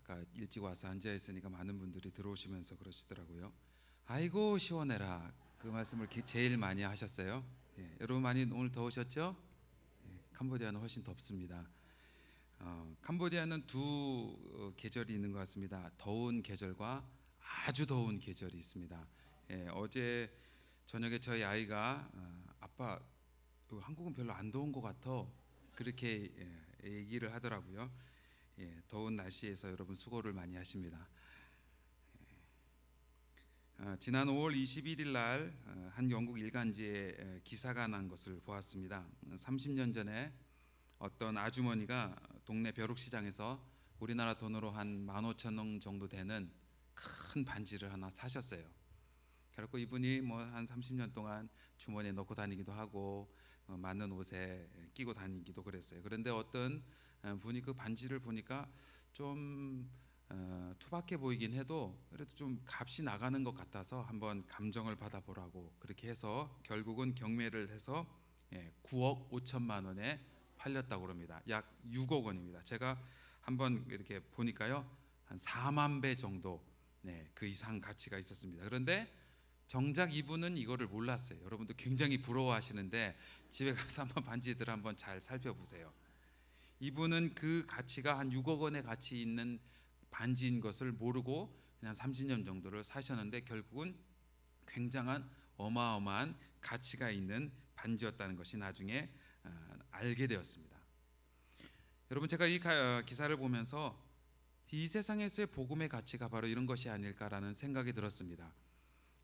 아까 일찍 와서 앉아 있으니까 많은 분들이 들어오시면서 그러시더라고요. 아이고 시원해라, 그 말씀을 제일 많이 하셨어요. 여러분 많이 오늘 더우셨죠? 캄보디아는 훨씬 덥습니다. 캄보디아는 두 계절이 있는 것 같습니다. 더운 계절과 아주 더운 계절이 있습니다. 어제 저녁에 저희 아이가 아빠 한국은 별로 안 더운 것 같아, 그렇게 얘기를 하더라고요. 더운 날씨에서 여러분 수고를 많이 하십니다. 지난 5월 21일 날 한 영국 일간지에 기사가 난 것을 보았습니다. 30년 전에 어떤 아주머니가 동네 벼룩시장에서 우리나라 돈으로 한 15,000원 정도 되는 큰 반지를 하나 사셨어요. 결국 이분이 뭐 한 30년 동안 주머니에 넣고 다니기도 하고 맞는 옷에 끼고 다니기도 그랬어요. 그런데 어떤 분이 그 반지를 보니까 좀 투박해 보이긴 해도 그래도 좀 값이 나가는 것 같아서 한번 감정을 받아보라고 그렇게 해서 결국은 경매를 해서 9억 5천만 원에 팔렸다고 합니다. 약 6억 원입니다. 제가 한번 이렇게 보니까요, 한 4만 배 정도 그 이상 가치가 있었습니다. 그런데 정작 이분은 이거를 몰랐어요. 여러분도 굉장히 부러워하시는데 집에 가서 한번 반지들 한번 잘 살펴보세요. 이분은 그 가치가 한 6억 원의 가치 있는 반지인 것을 모르고 그냥 30년 정도를 사셨는데 결국은 굉장한 어마어마한 가치가 있는 반지였다는 것이 나중에 알게 되었습니다. 여러분, 제가 이 기사를 보면서 이 세상에서의 복음의 가치가 바로 이런 것이 아닐까라는 생각이 들었습니다.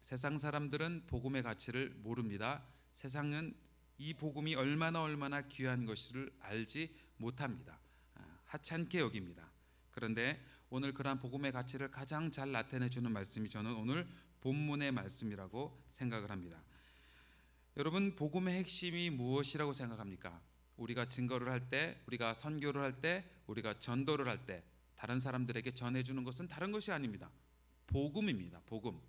세상 사람들은 복음의 가치를 모릅니다. 세상은 이 복음이 얼마나 귀한 것을 알지 못합니다. 하찮게 여깁니다. 그런데 오늘 그러한 복음의 가치를 가장 잘 나타내 주는 말씀이 저는 오늘 본문의 말씀이라고 생각을 합니다. 여러분, 복음의 핵심이 무엇이라고 생각합니까? 우리가 증거를 할 때, 우리가 선교를 할 때, 우리가 전도를 할 때 다른 사람들에게 전해주는 것은 다른 것이 아닙니다. 복음입니다. 복음.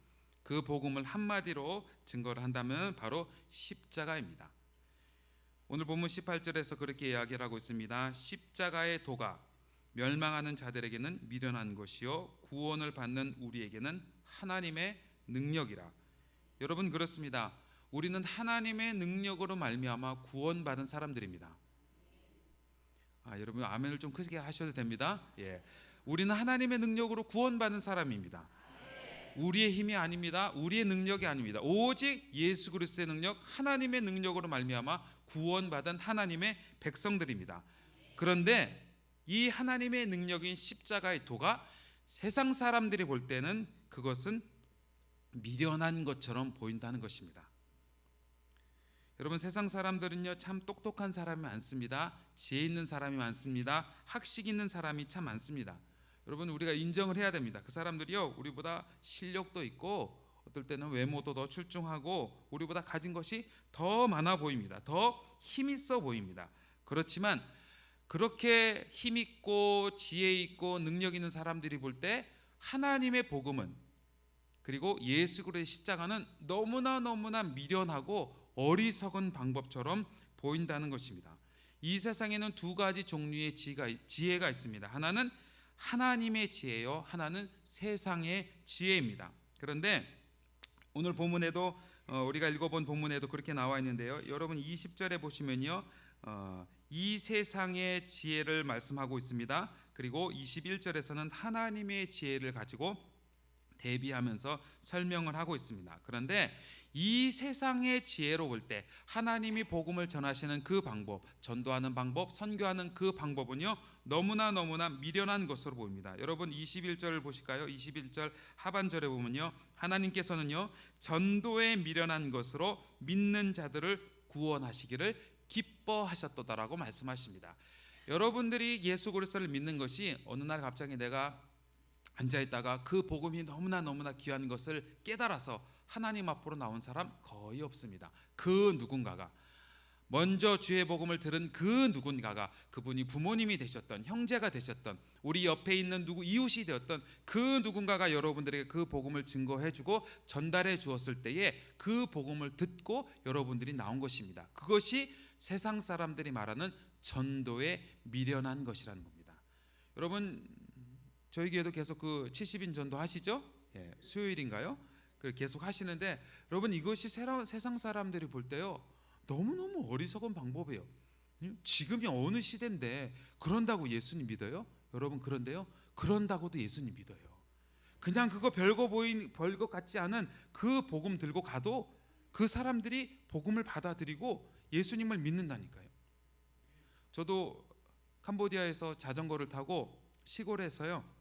그 복음을 한마디로 증거를 한다면 바로 십자가입니다. 오늘 본문 18절에서 그렇게 이야기를 하고 있습니다. 십자가의 도가 멸망하는 자들에게는 미련한 것이요 구원을 받는 우리에게는 하나님의 능력이라. 여러분, 그렇습니다. 우리는 하나님의 능력으로 말미암아 구원받은 사람들입니다. 여러분 아멘을 좀 크게 하셔도 됩니다. 우리는 하나님의 능력으로 구원받은 사람입니다. 우리의 힘이 아닙니다. 우리의 능력이 아닙니다. 오직 예수 그리스도의 능력, 하나님의 능력으로 말미암아 구원받은 하나님의 백성들입니다. 그런데 이 하나님의 능력인 십자가의 도가 세상 사람들이 볼 때는 그것은 미련한 것처럼 보인다는 것입니다. 여러분, 세상 사람들은요 참 똑똑한 사람이 많습니다. 지혜 있는 사람이 많습니다. 학식 있는 사람이 참 많습니다. 여러분, 우리가 인정을 해야 됩니다. 그 사람들이요 우리보다 실력도 있고 어떨 때는 외모도 더 출중하고 우리보다 가진 것이 더 많아 보입니다. 더 힘있어 보입니다. 그렇지만 그렇게 힘있고 지혜 있고 능력 있는 사람들이 볼 때 하나님의 복음은, 그리고 예수 그리스도의 십자가는 너무나 미련하고 어리석은 방법처럼 보인다는 것입니다. 이 세상에는 두 가지 종류의 지혜가 있습니다. 하나는 하나님의 지혜요, 하나는 세상의 지혜입니다. 그런데 오늘 본문에도 우리가 읽어본 본문에도 그렇게 나와 있는데요. 여러분 20절에 보시면요, 이 세상의 지혜를 말씀하고 있습니다. 그리고 21절에서는 하나님의 지혜를 가지고 대비하면서 설명을 하고 있습니다. 그런데 이 세상의 지혜로 볼 때 하나님이 복음을 전하시는 그 방법, 전도하는 방법, 선교하는 그 방법은요 너무나 미련한 것으로 보입니다. 여러분 21절을 보실까요? 21절 하반절에 보면요, 하나님께서는요 전도에 미련한 것으로 믿는 자들을 구원하시기를 기뻐하셨도다라고 말씀하십니다. 여러분들이 예수 그리스도를 믿는 것이 어느 날 갑자기 내가 앉아있다가 그 복음이 너무나 귀한 것을 깨달아서 하나님 앞으로 나온 사람 거의 없습니다. 그 누군가가 먼저 주의 복음을 들은 그 누군가가, 그분이 부모님이 되셨던, 형제가 되셨던, 우리 옆에 있는 이웃이 되었던 그 누군가가 여러분들에게 그 복음을 증거해주고 전달해 주었을 때에 그 복음을 듣고 여러분들이 나온 것입니다. 그것이 세상 사람들이 말하는 전도에 미련한 것이라는 겁니다. 여러분, 저희 교회도 계속 그 70인 전도 하시죠? 예, 수요일인가요? 계속 하시는데 여러분 이것이 세상 사람들이 볼 때요 너무너무 어리석은 방법이에요. 지금이 어느 시대인데 그런다고 예수님 믿어요? 여러분 그런데요 그런다고도 예수님 믿어요. 그냥 그거 별거 별것 같지 않은 그 복음 들고 가도 그 사람들이 복음을 받아들이고 예수님을 믿는다니까요. 저도 캄보디아에서 자전거를 타고 시골에서요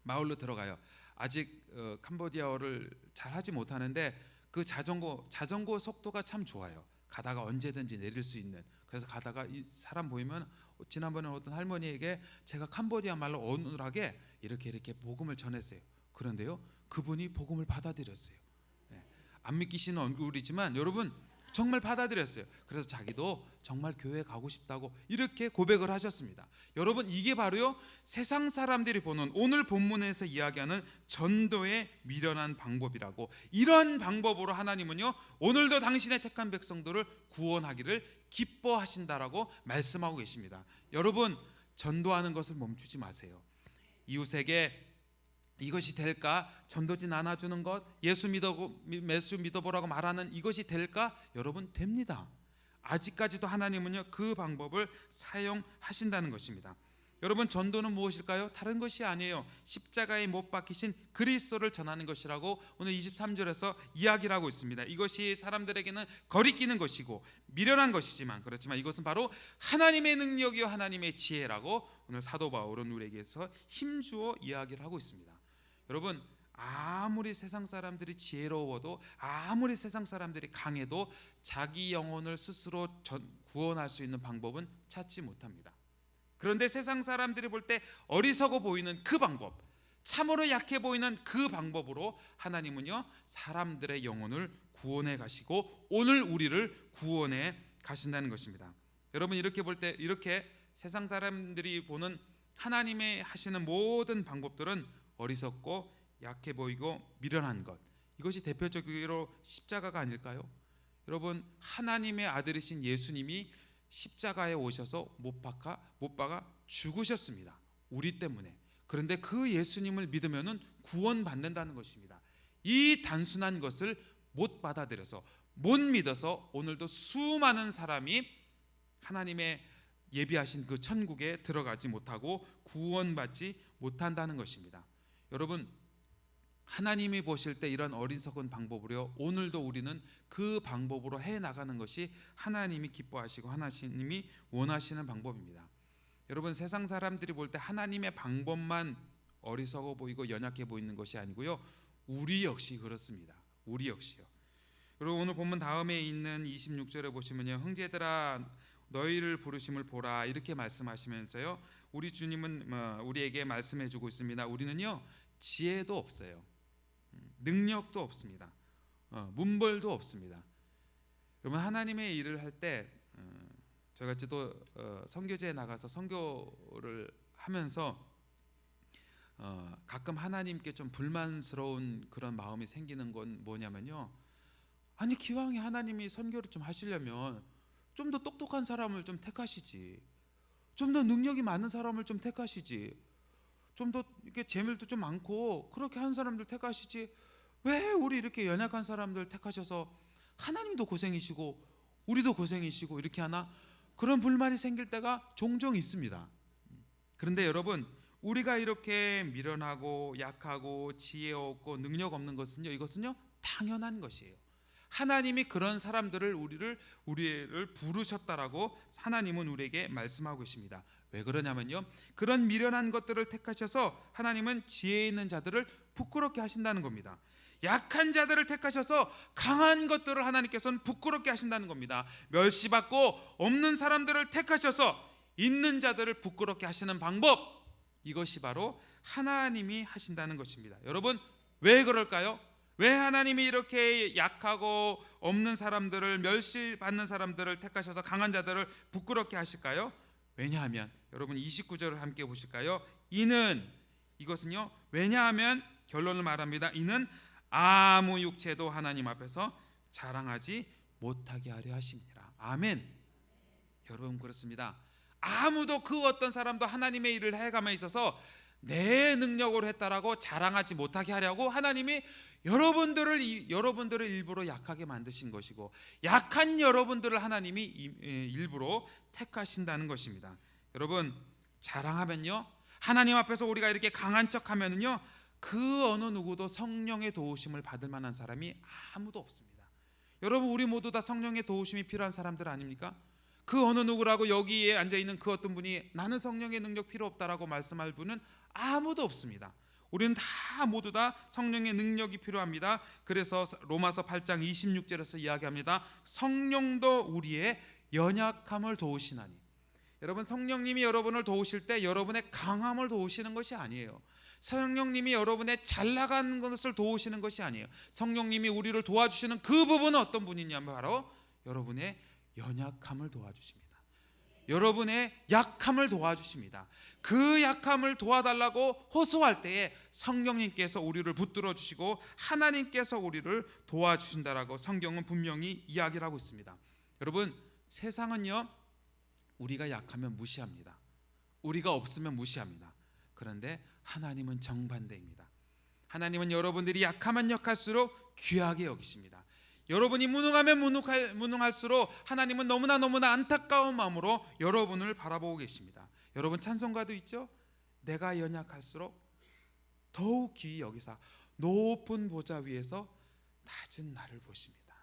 마을로 들어가요. 아직 캄보디아어를 잘 하지 못하는데 그 자전거 속도가 참 좋아요. 가다가 언제든지 내릴 수 있는. 그래서 가다가 이 사람 보이면 지난번에 어떤 할머니에게 제가 캄보디아 말로 어눌하게 이렇게 복음을 전했어요. 그런데요 그분이 복음을 받아들였어요. 안 믿기시는 얼굴이지만 여러분 정말 받아들였어요. 그래서 자기도 정말 교회 가고 싶다고 이렇게 고백을 하셨습니다. 여러분 이게 바로요 세상 사람들이 보는 오늘 본문에서 이야기하는 전도의 미련한 방법이라고, 이런 방법으로 하나님은요 오늘도 당신의 택한 백성들을 구원하기를 기뻐하신다라고 말씀하고 계십니다. 여러분 전도하는 것을 멈추지 마세요. 이웃에게 이것이 될까? 전도지 나눠주는 것, 예수 믿어보라고 말하는 이것이 될까? 여러분 됩니다. 아직까지도 하나님은요 그 방법을 사용하신다는 것입니다. 여러분 전도는 무엇일까요? 다른 것이 아니에요. 십자가에 못 박히신 그리스도를 전하는 것이라고 오늘 23절에서 이야기를 하고 있습니다. 이것이 사람들에게는 거리끼는 것이고 미련한 것이지만, 그렇지만 이것은 바로 하나님의 능력이요 하나님의 지혜라고 오늘 사도 바울은 우리에게서 힘주어 이야기를 하고 있습니다. 여러분 아무리 세상 사람들이 지혜로워도 아무리 세상 사람들이 강해도 자기 영혼을 스스로 구원할 수 있는 방법은 찾지 못합니다. 그런데 세상 사람들이 볼 때 어리석어 보이는 그 방법, 참으로 약해 보이는 그 방법으로 하나님은요 사람들의 영혼을 구원해 가시고 오늘 우리를 구원해 가신다는 것입니다. 여러분 이렇게 볼 때 이렇게 세상 사람들이 보는 하나님의 하시는 모든 방법들은 어리석고 약해 보이고 미련한 것, 이것이 대표적으로 십자가가 아닐까요? 여러분 하나님의 아들이신 예수님이 십자가에 오셔서 못 박아 죽으셨습니다. 우리 때문에. 그런데 그 예수님을 믿으면은 구원받는다는 것입니다. 이 단순한 것을 못 받아들여서 못 믿어서 오늘도 수많은 사람이 하나님의 예비하신 그 천국에 들어가지 못하고 구원받지 못한다는 것입니다. 여러분 하나님이 보실 때 이런 어리석은 방법으로 오늘도 우리는 그 방법으로 해나가는 것이 하나님이 기뻐하시고 하나님이 원하시는 방법입니다. 여러분 세상 사람들이 볼 때 하나님의 방법만 어리석어 보이고 연약해 보이는 것이 아니고요 우리 역시 그렇습니다. 우리 역시요. 여러분 오늘 본문 다음에 있는 26절에 보시면요 형제들아 너희를 부르심을 보라 이렇게 말씀하시면서요 우리 주님은 우리에게 말씀해 주고 있습니다. 우리는요 지혜도 없어요. 능력도 없습니다. 문벌도 없습니다. 여러분 하나님의 일을 할 때 저같이 또 선교제에 나가서 선교를 하면서 가끔 하나님께 좀 불만스러운 그런 마음이 생기는 건 뭐냐면요, 아니 기왕에 하나님이 선교를 좀 하시려면 좀 더 똑똑한 사람을 좀 택하시지, 좀 더 능력이 많은 사람을 좀 택하시지, 좀 더 이렇게 재물도 좀 많고 그렇게 한 사람들 택하시지, 왜 우리 이렇게 연약한 사람들 택하셔서 하나님도 고생이시고 우리도 고생이시고 이렇게 하나, 그런 불만이 생길 때가 종종 있습니다. 그런데 여러분 우리가 이렇게 미련하고 약하고 지혜 없고 능력 없는 것은요, 이것은요 당연한 것이에요. 하나님이 그런 사람들을 우리를 부르셨다라고 하나님은 우리에게 말씀하고 계십니다. 왜 그러냐면요, 그런 미련한 것들을 택하셔서 하나님은 지혜 있는 자들을 부끄럽게 하신다는 겁니다. 약한 자들을 택하셔서 강한 것들을 하나님께서는 부끄럽게 하신다는 겁니다. 멸시받고 없는 사람들을 택하셔서 있는 자들을 부끄럽게 하시는 방법, 이것이 바로 하나님이 하신다는 것입니다. 여러분 왜 그럴까요? 왜 하나님이 이렇게 약하고 없는 사람들을, 멸시받는 사람들을 택하셔서 강한 자들을 부끄럽게 하실까요? 왜냐하면 여러분 29절을 함께 보실까요? 이것은요 왜냐하면 결론을 말합니다. 이는 아무 육체도 하나님 앞에서 자랑하지 못하게 하려 하심이라. 아멘. 여러분 그렇습니다. 아무도 그 어떤 사람도 하나님의 일을 해감에 있어서 내 능력으로 했다라고 자랑하지 못하게 하려고 하나님이 여러분들을 일부러 약하게 만드신 것이고, 약한 여러분들을 하나님이 일부러 택하신다는 것입니다. 여러분, 자랑하면요, 하나님 앞에서 우리가 이렇게 강한 척하면요, 그 어느 누구도 성령의 도우심을 받을 만한 사람이 아무도 없습니다. 여러분, 우리 모두 다 성령의 도우심이 필요한 사람들 아닙니까? 그 어느 누구라고 여기에 앉아있는 그 어떤 분이 나는 성령의 능력 필요 없다라고 말씀할 분은 아무도 없습니다. 우리는 다 모두 다 성령의 능력이 필요합니다. 그래서 로마서 8장 26절에서 이야기합니다. 성령도 우리의 연약함을 도우시나니. 여러분, 성령님이 여러분을 도우실 때 여러분의 강함을 도우시는 것이 아니에요. 성령님이 여러분의 잘 나가는 것을 도우시는 것이 아니에요. 성령님이 우리를 도와주시는 그 부분은 어떤 분이냐면 바로 여러분의 연약함을 도와주십니다. 여러분의 약함을 도와주십니다. 그 약함을 도와달라고 호소할 때에 성령님께서 우리를 붙들어 주시고 하나님께서 우리를 도와주신다라고 성경은 분명히 이야기를 하고 있습니다. 여러분, 세상은요, 우리가 약하면 무시합니다. 우리가 없으면 무시합니다. 그런데 하나님은 정반대입니다. 하나님은 여러분들이 약하면 약할수록 귀하게 여기십니다. 여러분이 무능하면 무능할수록 하나님은 너무나 안타까운 마음으로 여러분을 바라보고 계십니다. 여러분, 찬송가도 있죠? 내가 연약할수록 더욱 귀히 여기사 높은 보좌 위에서 낮은 나를 보십니다.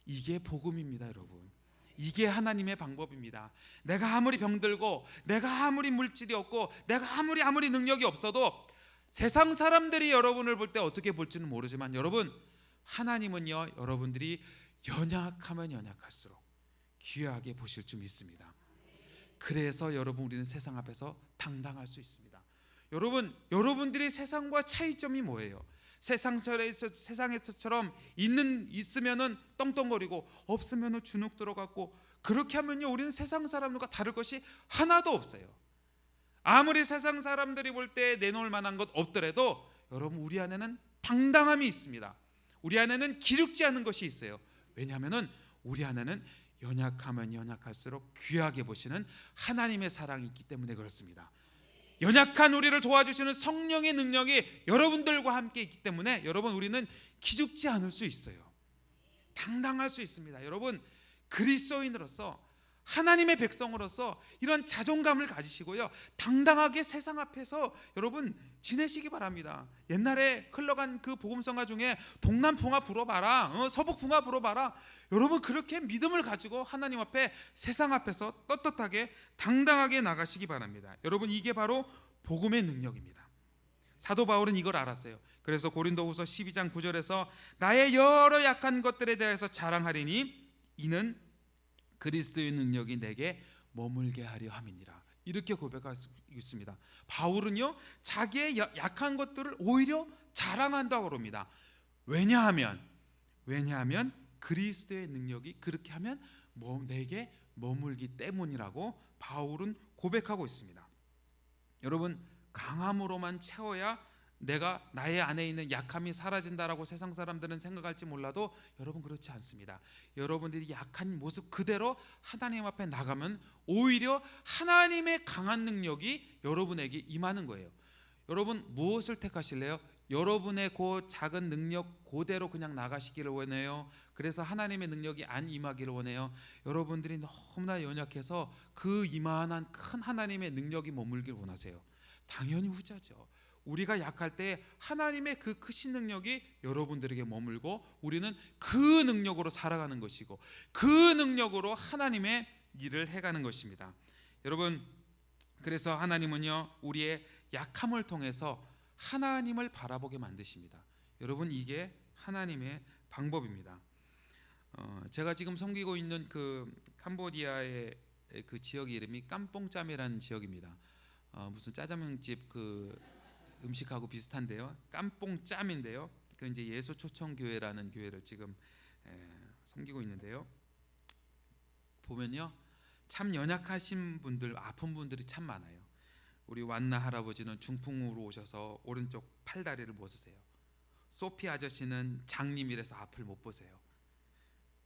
이게 복음입니다. 여러분, 이게 하나님의 방법입니다. 내가 아무리 병들고, 내가 아무리 물질이 없고, 내가 아무리 능력이 없어도 세상 사람들이 여러분을 볼 때 어떻게 볼지는 모르지만, 여러분, 하나님은요, 여러분들이 연약하면 연약할수록 귀하게 보실 줄 믿습니다. 그래서 여러분, 우리는 세상 앞에서 당당할 수 있습니다. 여러분들이 세상과 차이점이 뭐예요? 세상에서처럼 있으면은 떵떵거리고 없으면은 주눅 들어갔고, 그렇게 하면요, 우리는 세상 사람들과 다를 것이 하나도 없어요. 아무리 세상 사람들이 볼 때 내놓을 만한 것 없더라도 여러분, 우리 안에는 당당함이 있습니다. 우리 안에는 기죽지 않은 것이 있어요. 왜냐하면은 우리 안에는 연약하면 연약할수록 귀하게 보시는 하나님의 사랑이 있기 때문에 그렇습니다. 연약한 우리를 도와주시는 성령의 능력이 여러분들과 함께 있기 때문에 여러분, 우리는 기죽지 않을 수 있어요. 당당할 수 있습니다. 여러분, 그리스도인으로서, 하나님의 백성으로서 이런 자존감을 가지시고요, 당당하게 세상 앞에서 여러분 지내시기 바랍니다. 옛날에 흘러간 그 복음성가 중에 동남풍화 불어봐라, 서북풍화 불어봐라, 여러분 그렇게 믿음을 가지고 하나님 앞에, 세상 앞에서 떳떳하게 당당하게 나가시기 바랍니다. 여러분, 이게 바로 복음의 능력입니다. 사도 바울은 이걸 알았어요. 그래서 고린도후서 12장 9절에서 나의 여러 약한 것들에 대해서 자랑하리니 이는 그리스도의 능력이 내게 머물게 하려 함이니라, 이렇게 고백하고 있습니다. 바울은요, 자기의 약한 것들을 오히려 자랑한다고 합니다. 왜냐하면 그리스도의 능력이 그렇게 하면 내게 머물기 때문이라고 바울은 고백하고 있습니다. 여러분, 강함으로만 채워야 나의 안에 있는 약함이 사라진다라고 세상 사람들은 생각할지 몰라도 여러분, 그렇지 않습니다. 여러분들이 약한 모습 그대로 하나님 앞에 나가면 오히려 하나님의 강한 능력이 여러분에게 임하는 거예요. 여러분, 무엇을 택하실래요? 여러분의 그 작은 능력 그대로 그냥 나가시기를 원해요? 그래서 하나님의 능력이 안 임하기를 원해요? 여러분들이 너무나 연약해서 그 이만한 큰 하나님의 능력이 머물길 원하세요? 당연히 후자죠. 우리가 약할 때 하나님의 그 크신 능력이 여러분들에게 머물고 우리는 그 능력으로 살아가는 것이고, 그 능력으로 하나님의 일을 해가는 것입니다. 여러분, 그래서 하나님은요, 우리의 약함을 통해서 하나님을 바라보게 만드십니다. 여러분, 이게 하나님의 방법입니다. 제가 지금 섬기고 있는 그 캄보디아의 그 지역 이름이 깜뽕짬이라는 지역입니다. 무슨 짜장면집 그 음식하고 비슷한데요, 깜뽕짬인데요, 그 이제 예수초청교회라는 교회를 지금 섬기고 있는데요, 보면요, 참 연약하신 분들, 아픈 분들이 참 많아요. 우리 완나 할아버지는 중풍으로 오셔서 오른쪽 팔다리를 못 쓰세요. 소피 아저씨는 장님이라서 앞을 못 보세요.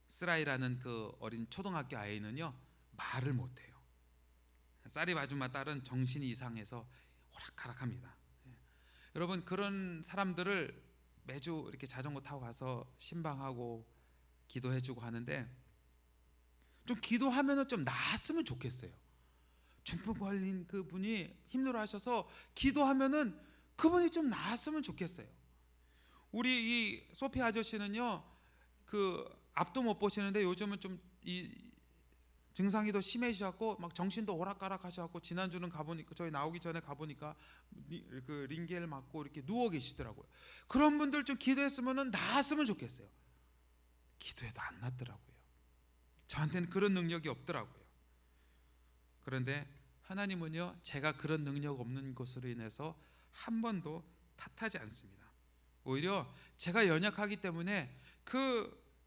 스라이라는 그 어린 초등학교 아이는요, 말을 못해요. 쌀이 아줌마 딸은 정신이 이상해서 오락가락합니다. 여러분, 그런 사람들을 매주 이렇게 자전거 타고 가서 신방하고 기도해주고 하는데, 좀 기도하면은 좀 나았으면 좋겠어요. 중풍 걸린 그분이 힘들어하셔서 기도하면은 그분이 좀 나았으면 좋겠어요. 우리 이 소피 아저씨는요, 그 앞도 못 보시는데 요즘은 좀 이 증상이 더 심해지셨고 막 정신도 오락가락하셔갖고, 지난주는 가보니까, 저희 나오기 전에 가보니까 그 링겔 맞고 이렇게 누워 계시더라고요. 그런 분들 좀 기도했으면은 나았으면 좋겠어요. 기도해도 안 낫더라고요. 저한테는 그런 능력이 없더라고요. 그런데 하나님은요, 제가 그런 능력 없는 것으로 인해서 한 번도 탓하지 않습니다. 오히려 제가 연약하기 때문에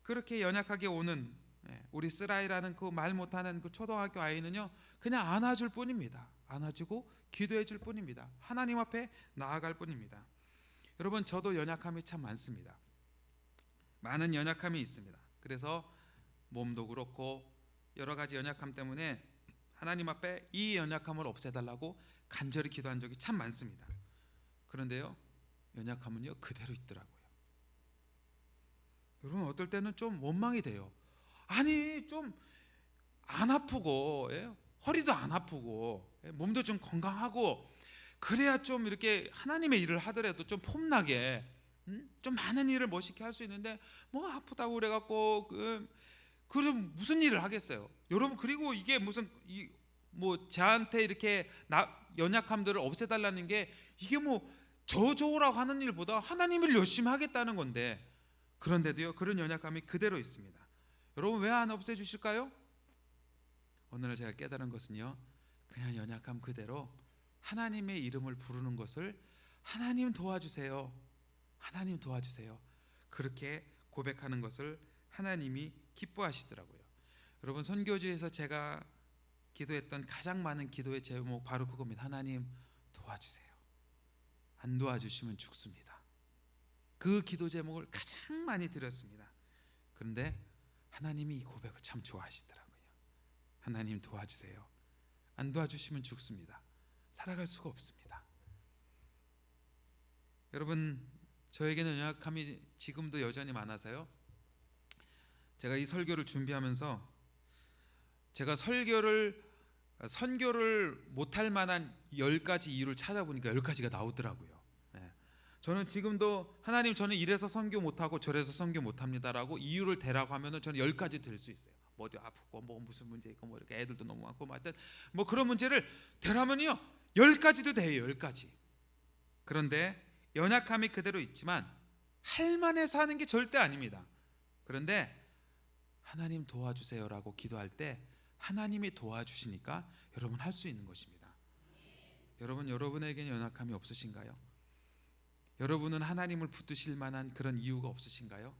그렇게 연약하게 오는 우리 쓰라이라는 그 말 못하는 그 초등학교 아이는요, 그냥 안아줄 뿐입니다. 안아주고 기도해줄 뿐입니다. 하나님 앞에 나아갈 뿐입니다. 여러분, 저도 연약함이 참 많습니다. 많은 연약함이 있습니다. 그래서 몸도 그렇고 여러 가지 연약함 때문에 하나님 앞에 이 연약함을 없애달라고 간절히 기도한 적이 참 많습니다. 그런데요, 연약함은요 그대로 있더라고요. 여러분, 어떨 때는 좀 원망이 돼요. 아니, 좀 안 아프고, 허리도 안 아프고, 몸도 좀 건강하고, 그래야 좀 이렇게 하나님의 일을 하더라도 좀 폼나게, 좀 많은 일을 멋있게 할 수 있는데, 뭐 아프다고 그래갖고 그럼 무슨 일을 하겠어요, 여러분? 그리고 이게 무슨 뭐 저한테 이렇게 연약함들을 없애달라는 게, 이게 뭐 저 좋으라고 하는 일보다 하나님을 열심히 하겠다는 건데, 그런데도요 그런 연약함이 그대로 있습니다. 여러분, 왜 안 없애주실까요? 오늘 제가 깨달은 것은요, 그냥 연약함 그대로 하나님의 이름을 부르는 것을, 하나님 도와주세요, 하나님 도와주세요, 그렇게 고백하는 것을 하나님이 기뻐하시더라고요. 여러분, 선교지에서 제가 기도했던 가장 많은 기도의 제목 바로 그겁니다. 하나님 도와주세요. 안 도와주시면 죽습니다. 그 기도 제목을 가장 많이 드렸습니다. 그런데 하나님이 이 고백을 참 좋아하시더라고요. 하나님 도와주세요. 안 도와주시면 죽습니다. 살아갈 수가 없습니다. 여러분, 저에게는 연약함이 지금도 여전히 많아서요, 제가 이 설교를 준비하면서 제가 선교를 못할 만한 10가지 이유를 찾아보니까 10가지가 나오더라고요. 저는 지금도 하나님, 저는 이래서 선교 못하고 저래서 선교 못합니다라고 이유를 대라고 하면은 저는 10가지 될 수 있어요. 뭐 어디 아프고 뭐 무슨 문제 있고 뭐 이렇게 애들도 너무 많고 뭐 하여튼 뭐 그런 문제를 대라면요 10가지도 돼요. 10가지. 그런데 연약함이 그대로 있지만 할만해서 하는 게 절대 아닙니다. 그런데 하나님 도와주세요라고 기도할 때 하나님이 도와주시니까 여러분 할 수 있는 것입니다. 여러분, 여러분에게는 연약함이 없으신가요? 여러분은 하나님을 붙드실 만한 그런 이유가 없으신가요?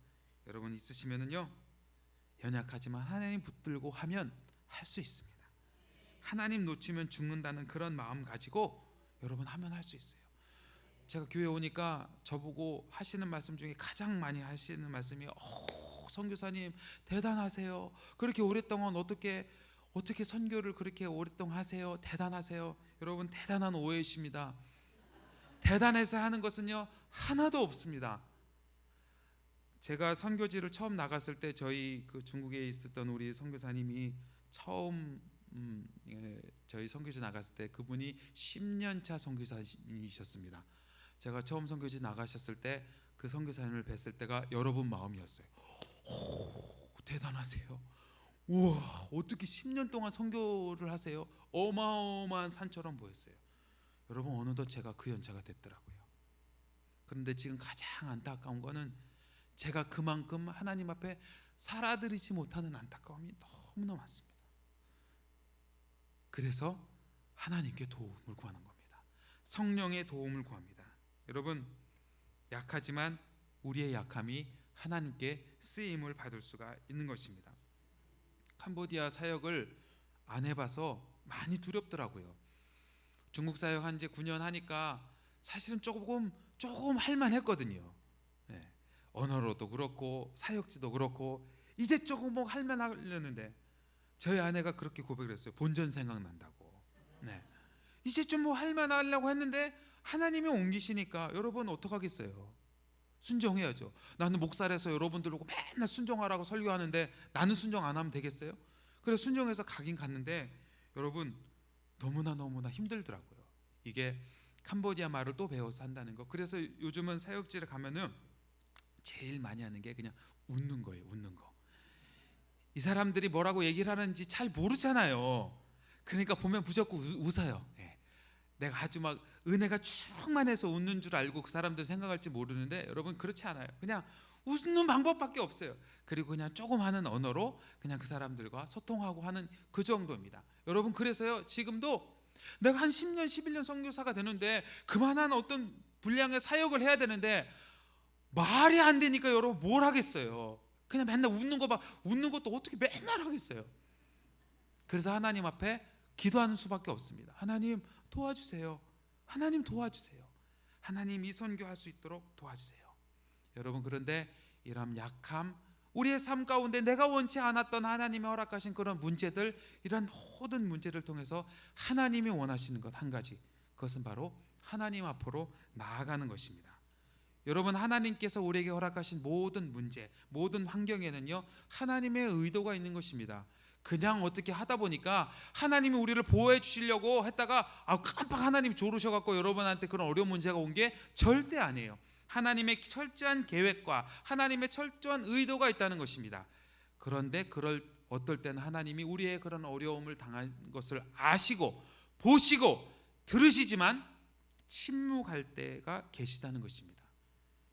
여러분 있으시면은요, 연약하지만 하나님 붙들고 하면 할 수 있습니다. 하나님 놓치면 죽는다는 그런 마음 가지고 여러분 하면 할 수 있어요. 제가 교회 오니까 저보고 하시는 말씀 중에 가장 많이 하시는 말씀이, 선교사님 대단하세요. 그렇게 오랫동안 어떻게 선교를 그렇게 오랫동안 하세요? 대단하세요. 여러분, 대단한 오해이십니다. 대단해서 하는 것은요 하나도 없습니다. 제가 선교지를 처음 나갔을 때 저희 그 중국에 있었던 우리 선교사님이 처음 저희 선교지 나갔을 때 그분이 10년차 선교사님이셨습니다. 제가 처음 선교지 나가셨을 때 그 선교사님을 뵀을 때가 여러분 마음이었어요. 대단하세요. 우와, 어떻게 10년 동안 선교를 하세요? 어마어마한 산처럼 보였어요. 여러분, 어느덧 제가 그 연차가 됐더라고요. 그런데 지금 가장 안타까운 거는 제가 그만큼 하나님 앞에 살아드리지 못하는 안타까움이 너무나 많습니다. 그래서 하나님께 도움을 구하는 겁니다. 성령의 도움을 구합니다. 여러분, 약하지만 우리의 약함이 하나님께 쓰임을 받을 수가 있는 것입니다. 캄보디아 사역을 안 해봐서 많이 두렵더라고요. 중국 사역 한 지 9년 하니까 사실은 조금 할만했거든요. 언어로도 그렇고 사역지도 그렇고 이제 조금 뭐 할만하려는데 저희 아내가 그렇게 고백을 했어요. 본전 생각난다고. 이제 좀 뭐 할만하려고 했는데 하나님이 옮기시니까 여러분 어떡하겠어요? 순종해야죠. 나는 목사라서 여러분들 보고 맨날 순종하라고 설교하는데 나는 순종 안 하면 되겠어요? 그래서 순종해서 가긴 갔는데 여러분 너무나 힘들더라고요. 이게 캄보디아 말을 또 배워서 한다는 거. 그래서 요즘은 사역지를 가면은 제일 많이 하는 게 그냥 웃는 거예요. 웃는 거. 이 사람들이 뭐라고 얘기를 하는지 잘 모르잖아요. 그러니까 보면 무조건 웃어요. 예. 내가 아주 막 은혜가 충만해서 웃는 줄 알고 그 사람들 생각할지 모르는데 여러분 그렇지 않아요. 그냥 웃는 방법밖에 없어요. 그리고 그냥 조금 하는 언어로 그냥 그 사람들과 소통하고 하는 그 정도입니다. 여러분 그래서요 지금도 내가 한 10년 11년 선교사가 되는데 그만한 어떤 분량의 사역을 해야 되는데 말이 안 되니까 여러분 뭘 하겠어요. 그냥 맨날 웃는 거 봐. 웃는 것도 어떻게 맨날 하겠어요. 그래서 하나님 앞에 기도하는 수밖에 없습니다. 하나님 도와주세요. 하나님 도와주세요. 하나님 이 선교할 수 있도록 도와주세요. 여러분 그런데 이런 약함, 우리의 삶 가운데 내가 원치 않았던 하나님의 허락하신 그런 문제들, 이런 모든 문제를 통해서 하나님이 원하시는 것 한 가지, 그것은 바로 하나님 앞으로 나아가는 것입니다. 여러분 하나님께서 우리에게 허락하신 모든 문제, 모든 환경에는요 하나님의 의도가 있는 것입니다. 그냥 어떻게 하다 보니까 하나님이 우리를 보호해 주시려고 했다가 깜빡 하나님이 조르셔갖고 여러분한테 그런 어려운 문제가 온 게 절대 아니에요. 하나님의 철저한 계획과 하나님의 철저한 의도가 있다는 것입니다. 그런데 어떨 때는 하나님이 우리의 그런 어려움을 당한 것을 아시고 보시고 들으시지만 침묵할 때가 계시다는 것입니다.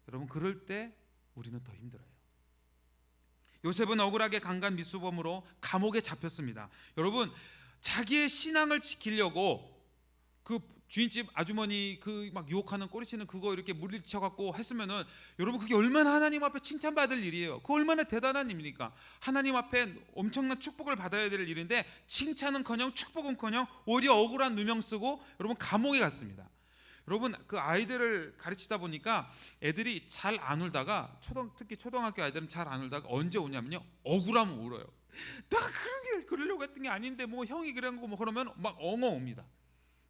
여러분 그럴 때 우리는 더 힘들어요. 요셉은 억울하게 강간 미수범으로 감옥에 잡혔습니다. 여러분 자기의 신앙을 지키려고 그 주인집 아주머니 그 막 유혹하는 꼬리치는 그거 이렇게 물리쳐 갖고 했으면은 여러분 그게 얼마나 하나님 앞에 칭찬받을 일이에요. 그 얼마나 대단한 일입니까? 하나님 앞에 엄청난 축복을 받아야 될 일인데 칭찬은커녕 축복은커녕 오히려 억울한 누명 쓰고 여러분 감옥에 갔습니다. 여러분 그 아이들을 가르치다 보니까 애들이 잘 안 울다가 특히 초등학교 아이들은 잘 안 울다가 언제 우냐면요 억울하면 울어요. 나 그러려고 했던 게 아닌데 뭐 형이 그런 거 뭐 그러면 막 엉엉 웁니다.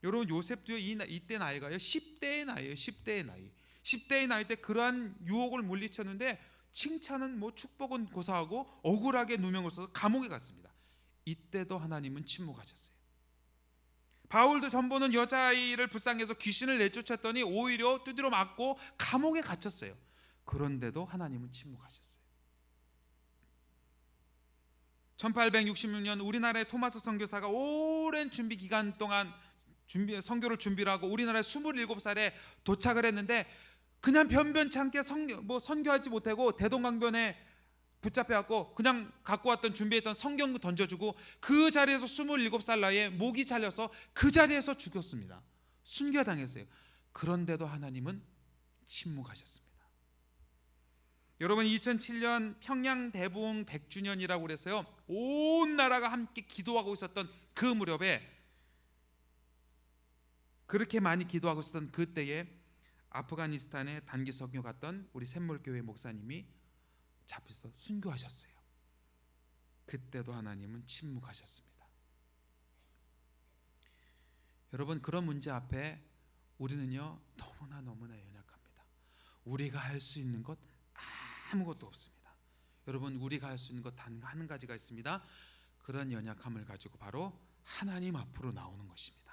여러분 요셉도요 이때 나이가요 10대의 나이예요. 10대의 나이. 10대의 나이 때 그러한 유혹을 물리쳤는데 칭찬은 뭐 축복은 고사하고 억울하게 누명을 써서 감옥에 갔습니다. 이때도 하나님은 침묵하셨어요. 바울도 전보는 여자아이를 불쌍해서 귀신을 내쫓았더니 오히려 두드려 맞고 감옥에 갇혔어요. 그런데도 하나님은 침묵하셨어요. 1866년 우리나라의 토마스 선교사가 오랜 준비 기간 동안 선교를 준비를 하고 우리나라에 27살에 도착을 했는데 그냥 변변치 않게 선교하지 못하고 대동강변에 붙잡혀갖고 그냥 갖고 왔던 준비했던 성경 던져주고 그 자리에서 27살 나이에 목이 잘려서 그 자리에서 죽였습니다. 순교당했어요. 그런데도 하나님은 침묵하셨습니다. 여러분 2007년 평양 대붕 100주년이라고 그래서요 온 나라가 함께 기도하고 있었던 그 무렵에 그렇게 많이 기도하고 있었던 그때에 아프가니스탄에 단기 선교 갔던 우리 샘물교회 목사님이 잡혀서 순교하셨어요. 그때도 하나님은 침묵하셨습니다. 여러분 그런 문제 앞에 우리는요 너무나 연약합니다. 우리가 할 수 있는 것 아무것도 없습니다. 여러분 우리가 할 수 있는 것 단 한 가지가 있습니다. 그런 연약함을 가지고 바로 하나님 앞으로 나오는 것입니다.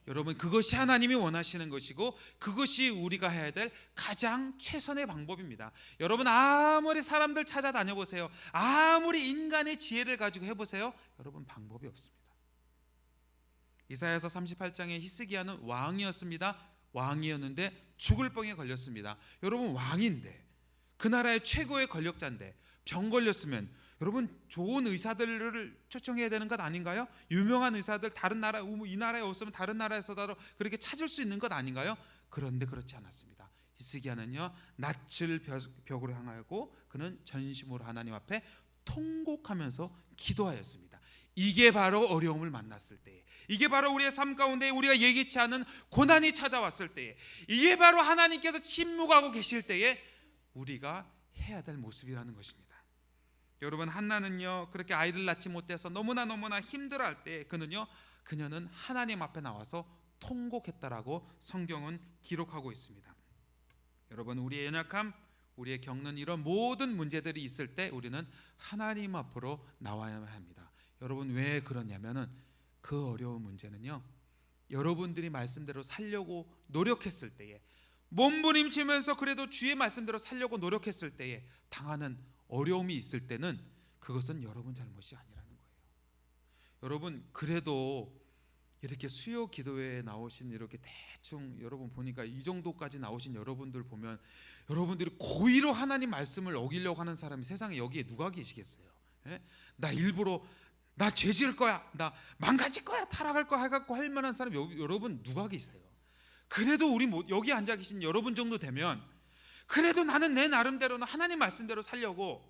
여러분 그것이 하나님이 원하시는 것이고 그것이 우리가 해야 될 가장 최선의 방법입니다. 여러분 아무리 사람들 찾아다녀 보세요. 아무리 인간의 지혜를 가지고 해보세요. 여러분 방법이 없습니다. 이사야서 38장에 히스기야는 왕이었습니다. 왕이었는데 죽을 병에 걸렸습니다. 여러분 왕인데 그 나라의 최고의 권력자인데 병 걸렸으면 여러분 좋은 의사들을 초청해야 되는 것 아닌가요? 유명한 의사들 다른 나라 이 나라에 없으면 다른 나라에서도 그렇게 찾을 수 있는 것 아닌가요? 그런데 그렇지 않았습니다. 히스기야는요 낯을 벽으로 향하고 그는 전심으로 하나님 앞에 통곡하면서 기도하였습니다. 이게 바로 어려움을 만났을 때에, 이게 바로 우리의 삶 가운데 우리가 예기치 않은 고난이 찾아왔을 때에, 이게 바로 하나님께서 침묵하고 계실 때에 우리가 해야 될 모습이라는 것입니다. 여러분 한나는요 그렇게 아이를 낳지 못해서 너무나 힘들어할 때 그녀는 하나님 앞에 나와서 통곡했다라고 성경은 기록하고 있습니다. 여러분, 우리의 연약함, 우리의 겪는 이런 모든 문제들이 있을 때 우리는 하나님 앞으로 나와야만 합니다. 여러분, 왜 그러냐면은 그 어려운 문제는요, 여러분들이 말씀대로 살려고 노력했을 때에, 몸부림치면서 그래도 주의 말씀대로 살려고 노력했을 때에 당하는 어려움이 있을 때는 그것은 여러분 잘못이 아니라는 거예요. 여러분, 그래도 이렇게 수요 기도회에 나오신, 이렇게 대충 여러분 보니까 이 정도까지 나오신 여러분들 보면, 여러분들이 고의로 하나님 말씀을 어기려고 하는 사람이 세상에 여기에 누가 계시겠어요? 예? 나 일부러 나 죄 지을 거야, 나 망가질 거야, 타락할 거야 해갖고 할 만한 사람 여러분 누가 계세요? 그래도 우리 여기 앉아 계신 여러분 정도 되면 그래도 나는 내 나름대로는 하나님 말씀대로 살려고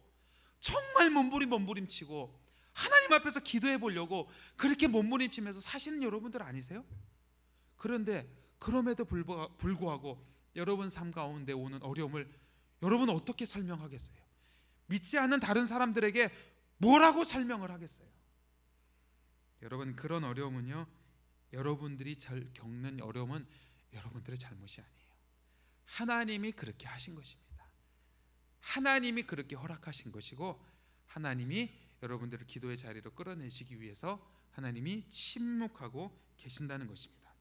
정말 몸부림치고 하나님 앞에서 기도해 보려고 그렇게 몸부림치면서 사시는 여러분들 아니세요? 그런데 그럼에도 불구하고 여러분 삶 가운데 오는 어려움을 여러분 어떻게 설명하겠어요? 믿지 않는 다른 사람들에게 뭐라고 설명을 하겠어요? 여러분, 그런 어려움은요, 여러분들이 겪는 어려움은 여러분들의 잘못이 아니에요. 하나님이 그렇게 하신 것입니다. 하나님이 그렇게 허락하신 것이고, 하나님이 여러분들을 기도의 자리로 끌어내시기 위해서 하나님이 침묵하고 계신다는 것입니다.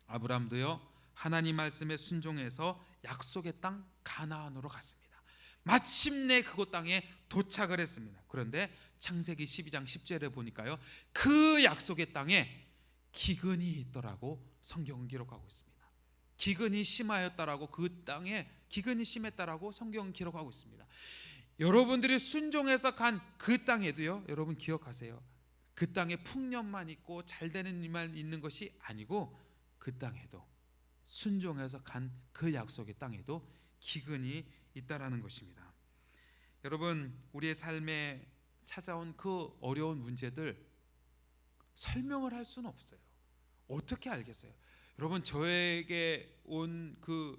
아브라함도요, 하나님 말씀에 순종해서 약속의 땅 가나안으로 갔습니다. 마침내 그곳 땅에 도착을 했습니다. 그런데 창세기 12장 10절에 보니까요, 그 약속의 땅에 기근이 있더라고 성경은 기록하고 있습니다. 기근이 심하였다라고, 그 땅에 기근이 심했다라고 성경은 기록하고 있습니다. 여러분들이 순종해서 간 그 땅에도요, 여러분 기억하세요. 그 땅에 풍년만 있고 잘 되는 일만 있는 것이 아니고, 그 땅에도 순종해서 간 그 약속의 땅에도 기근이 있다라는 것입니다. 여러분, 우리의 삶에 찾아온 그 어려운 문제들 설명을 할 수는 없어요. 어떻게 알겠어요? 여러분, 저에게 온 그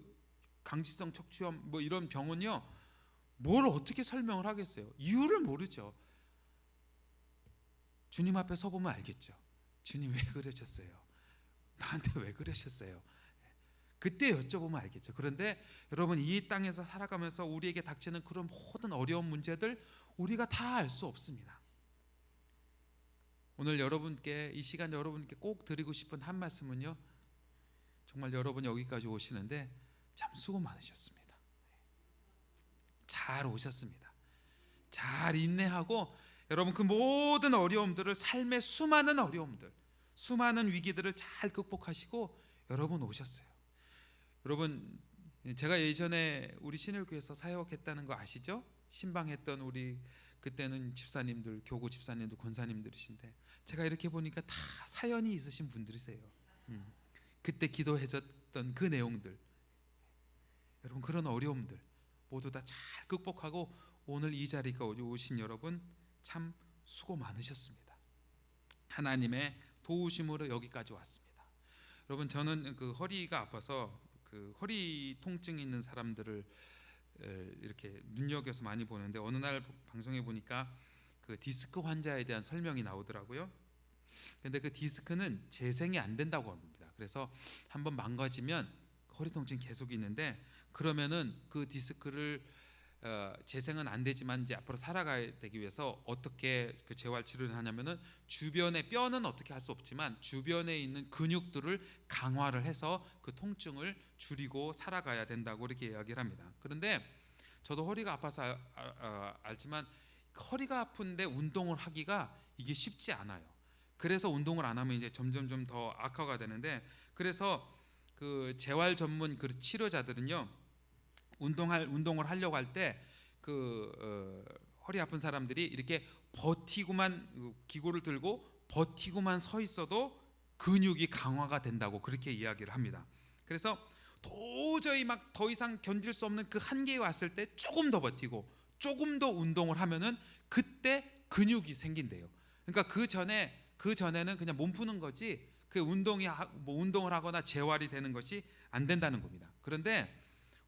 강직성 척추염 뭐 이런 병은요, 뭘 어떻게 설명을 하겠어요? 이유를 모르죠. 주님 앞에 서보면 알겠죠. 주님 왜 그러셨어요? 나한테 왜 그러셨어요? 그때 여쭤보면 알겠죠. 그런데 여러분, 이 땅에서 살아가면서 우리에게 닥치는 그런 모든 어려운 문제들 우리가 다 알 수 없습니다. 오늘 여러분께, 이 시간 여러분께 꼭 드리고 싶은 한 말씀은요, 정말 여러분 여기까지 오시는데 참 수고 많으셨습니다. 잘 오셨습니다. 잘 인내하고 여러분 그 모든 어려움들을, 삶의 수많은 어려움들, 수많은 위기들을 잘 극복하시고 여러분 오셨어요. 여러분, 제가 예전에 우리 신일교회에서 사역했다는 거 아시죠? 신방했던 우리 그때는 집사님들, 교구 집사님들, 권사님들이신데, 제가 이렇게 보니까 다 사연이 있으신 분들이세요. 그때 기도해줬던 그 내용들, 여러분 그런 어려움들 모두 다 잘 극복하고 오늘 이 자리까지 오신 여러분 참 수고 많으셨습니다. 하나님의 도우심으로 여기까지 왔습니다. 여러분, 저는 그 허리가 아파서 그 허리 통증이 있는 사람들을 이렇게 눈여겨서 많이 보는데, 어느 날 방송에 보니까 그 디스크 환자에 대한 설명이 나오더라고요. 근데 그 디스크는 재생이 안 된다고 합니다. 그래서 한번 망가지면 허리 통증이 계속 있는데, 그러면은 그 디스크를 재생은 안 되지만 이제 앞으로 살아가야 되기 위해서 어떻게 그 재활 치료를 하냐면은, 주변의 뼈는 어떻게 할 수 없지만 주변에 있는 근육들을 강화를 해서 그 통증을 줄이고 살아가야 된다고 이렇게 이야기를 합니다. 그런데 저도 허리가 아파서 알지만 허리가 아픈데 운동을 하기가 이게 쉽지 않아요. 그래서 운동을 안 하면 이제 점점 더 악화가 되는데, 그래서 그 재활 전문 그 치료자들은요, 운동을 하려고 할 때 그 허리 아픈 사람들이 이렇게 버티고만, 기구를 들고 버티고만 서 있어도 근육이 강화가 된다고 그렇게 이야기를 합니다. 그래서 도저히 막 더 이상 견딜 수 없는 그 한계에 왔을 때 조금 더 버티고 조금 더 운동을 하면은 그때 근육이 생긴대요. 그러니까 그 전에는 그냥 몸 푸는 거지, 그 운동을 하거나 재활이 되는 것이 안 된다는 겁니다. 그런데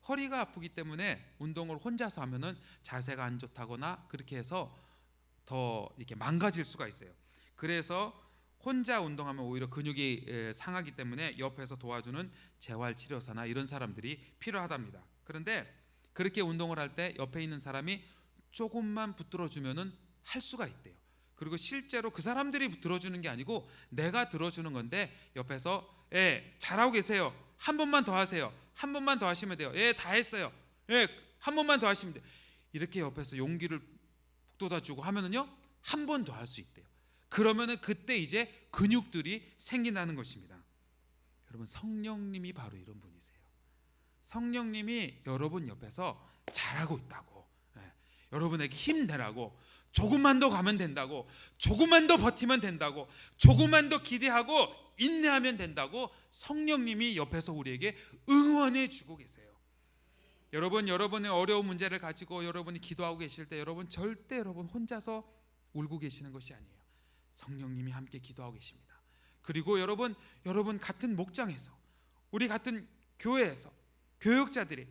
허리가 아프기 때문에 운동을 혼자서 하면은 자세가 안 좋다거나 그렇게 해서 더 이렇게 망가질 수가 있어요. 그래서 혼자 운동하면 오히려 근육이 상하기 때문에 옆에서 도와주는 재활치료사나 이런 사람들이 필요하답니다. 그런데 그렇게 운동을 할 때 옆에 있는 사람이 조금만 붙들어주면은 할 수가 있대요. 그리고 실제로 그 사람들이 들어주는 게 아니고 내가 들어주는 건데 옆에서 잘하고 계세요. 한 번만 더 하세요. 한 번만 더 하시면 돼요. 다 했어요. 한 번만 더 하시면 돼요. 이렇게 옆에서 용기를 북돋아주고 하면은요 한 번 더 할 수 있대요. 그러면은 그때 이제 근육들이 생긴다는 것입니다. 여러분, 성령님이 바로 이런 분이세요. 성령님이 여러분 옆에서 잘하고 있다고, 여러분에게 힘내라고, 조금만 더 가면 된다고, 조금만 더 버티면 된다고, 조금만 더 기대하고 인내하면 된다고 성령님이 옆에서 우리에게 응원해 주고 계세요. 여러분, 여러분의 어려운 문제를 가지고 여러분이 기도하고 계실 때 여러분 절대 여러분 혼자서 울고 계시는 것이 아니에요. 성령님이 함께 기도하고 계십니다. 그리고 여러분 같은 목장에서, 우리 같은 교회에서 교육자들이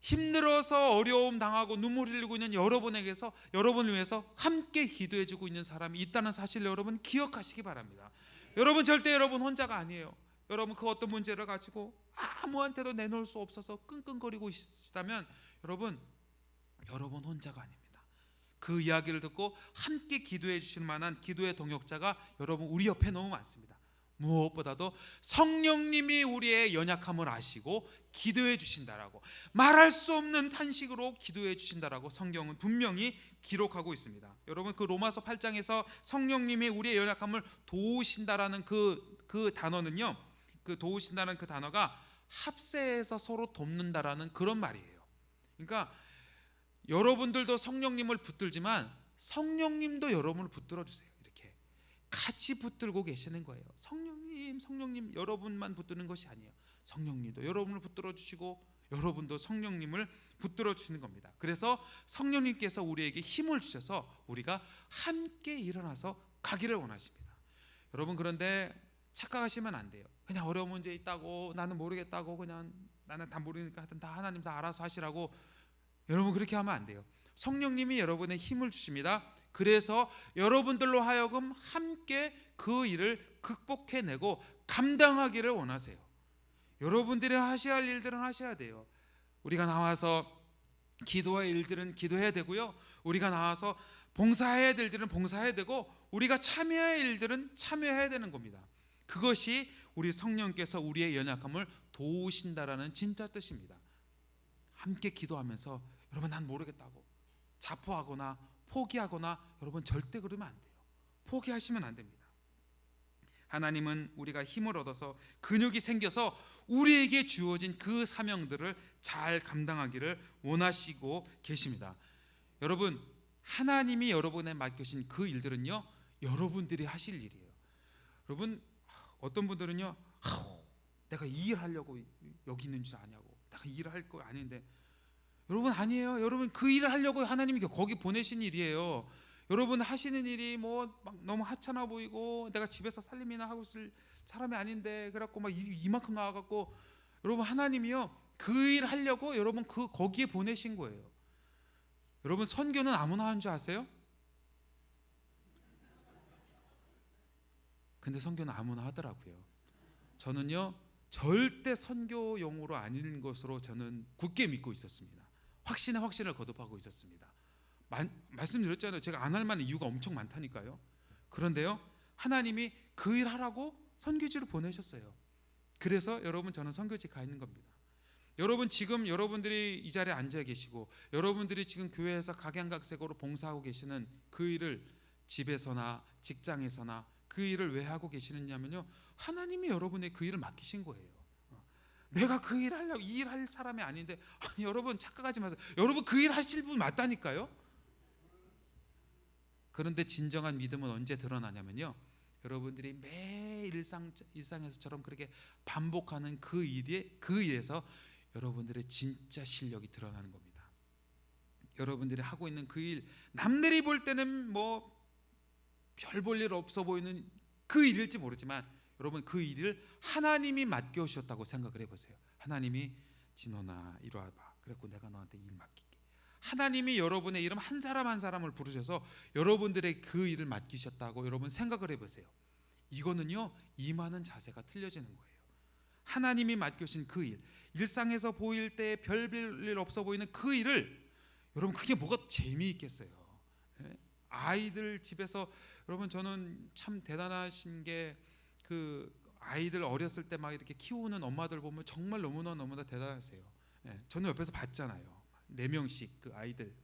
힘들어서 어려움 당하고 눈물 흘리고 있는 여러분에게서, 여러분을 위해서 함께 기도해 주고 있는 사람이 있다는 사실을 여러분 기억하시기 바랍니다. 여러분 절대 여러분 혼자가 아니에요. 여러분 그 어떤 문제를 가지고 아무한테도 내놓을 수 없어서 끙끙거리고 있다면 여러분 혼자가 아닙니다. 그 이야기를 듣고 함께 기도해 주실 만한 기도의 동역자가 여러분 우리 옆에 너무 많습니다. 무엇보다도 성령님이 우리의 연약함을 아시고 기도해 주신다라고, 말할 수 없는 탄식으로 기도해 주신다라고 성경은 분명히 기록하고 있습니다. 여러분 그 로마서 8장에서 성령님이 우리의 연약함을 도우신다라는 그 단어는요, 그 도우신다는 그 단어가 합세해서 서로 돕는다라는 그런 말이에요. 그러니까 여러분들도 성령님을 붙들지만 성령님도 여러분을 붙들어 주세요. 이렇게 같이 붙들고 계시는 거예요. 성령님 여러분만 붙드는 것이 아니에요. 성령님도 여러분을 붙들어 주시고 여러분도 성령님을 붙들어 주시는 겁니다. 그래서 성령님께서 우리에게 힘을 주셔서 우리가 함께 일어나서 가기를 원하십니다. 여러분, 그런데 착각하시면 안 돼요. 그냥 어려운 문제 있다고, 나는 모르겠다고, 그냥 나는 다 모르니까 하여튼 다 하나님 다 알아서 하시라고, 여러분 그렇게 하면 안 돼요. 성령님이 여러분의 힘을 주십니다. 그래서 여러분들로 하여금 함께 그 일을 극복해내고 감당하기를 원하세요. 여러분들이 하셔야 할 일들은 하셔야 돼요. 우리가 나와서 기도할 일들은 기도해야 되고요, 우리가 나와서 봉사해야 될 일들은 봉사해야 되고, 우리가 참여해야 할 일들은 참여해야 되는 겁니다. 그것이 우리 성령께서 우리의 연약함을 도우신다라는 진짜 뜻입니다. 함께 기도하면서 여러분 난 모르겠다고 자포하거나 포기하거나 여러분 절대 그러면 안 돼요. 포기하시면 안 됩니다. 하나님은 우리가 힘을 얻어서 근육이 생겨서 우리에게 주어진 그 사명들을 잘 감당하기를 원하시고 계십니다. 여러분, 하나님이 여러분에 맡겨진 그 일들은요 여러분들이 하실 일이에요. 여러분, 어떤 분들은요 내가 이 일 하려고 여기 있는 줄 아냐고, 내가 이 일을 할 거 아닌데, 여러분 아니에요. 여러분 그 일을 하려고 하나님이 거기 보내신 일이에요. 여러분 하시는 일이 뭐 막 너무 하찮아 보이고 내가 집에서 살림이나 하고 있을 사람이 아닌데 그래갖고 막 이만큼 나와갖고, 여러분 하나님이요 그 일 하려고 여러분 거기에 보내신 거예요. 여러분 선교는 아무나 하는 줄 아세요? 근데 선교는 아무나 하더라고요. 저는요 절대 선교용으로 아닌 것으로 저는 굳게 믿고 있었습니다. 확신을 거듭하고 있었습니다. 말씀드렸잖아요. 제가 안 할 만한 이유가 엄청 많다니까요. 그런데요 하나님이 그 일 하라고 선교지로 보내셨어요. 그래서 여러분 저는 선교지 가 있는 겁니다. 여러분 지금 여러분들이 이 자리에 앉아 계시고 여러분들이 지금 교회에서 각양각색으로 봉사하고 계시는 그 일을 집에서나 직장에서나 그 일을 왜 하고 계시느냐면요 하나님이 여러분의 그 일을 맡기신 거예요. 내가 그 일 하려고 이 일 할 사람이 아닌데, 아니, 여러분 착각하지 마세요. 여러분 그 일 하실 분 맞다니까요. 그런데 진정한 믿음은 언제 드러나냐면요 여러분들이 매일 일상에서처럼 그렇게 반복하는 그 일에서 여러분들의 진짜 실력이 드러나는 겁니다. 여러분들이 하고 있는 그 일, 남들이 볼 때는 뭐 별 볼 일 없어 보이는 그 일일지 모르지만 여러분 그 일을 하나님이 맡겨주셨다고 생각을 해보세요. 하나님이 진원아 이리 와봐, 그래갖고 내가 너한테 일 맡길게. 하나님이 여러분의 이름 한 사람 한 사람을 부르셔서 여러분들의 그 일을 맡기셨다고 여러분 생각을 해보세요. 이거는요, 임하는 자세가 틀려지는 거예요. 하나님이 맡겨주신 그 일, 일상에서 보일 때 별일 없어 보이는 그 일을, 여러분 그게 뭐가 재미있겠어요? 아이들 집에서, 여러분 저는 참 대단하신 게, 그 아이들 어렸을 때 막 이렇게 키우는 엄마들 보면 정말 너무나 대단하세요. 저는 옆에서 봤잖아요. 4명씩 그 아이들,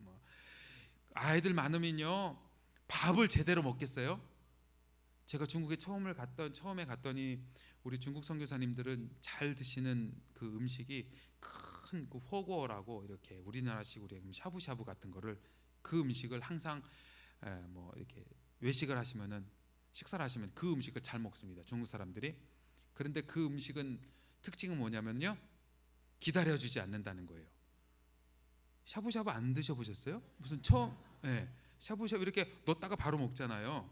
아이들 많으면요 밥을 제대로 먹겠어요? 제가 중국에 처음에 갔더니 우리 중국 선교사님들은 잘 드시는 그 음식이 큰 그 허거라고, 이렇게 우리나라식으로 샤브샤브 같은 거를, 그 음식을 항상 이렇게 외식을 하시면은, 식사를 하시면 그 음식을 잘 먹습니다, 중국 사람들이. 그런데 그 음식은 특징은 뭐냐면요, 기다려주지 않는다는 거예요. 샤브샤브 안 드셔보셨어요? 무슨 샤브샤브 이렇게 넣었다가 바로 먹잖아요.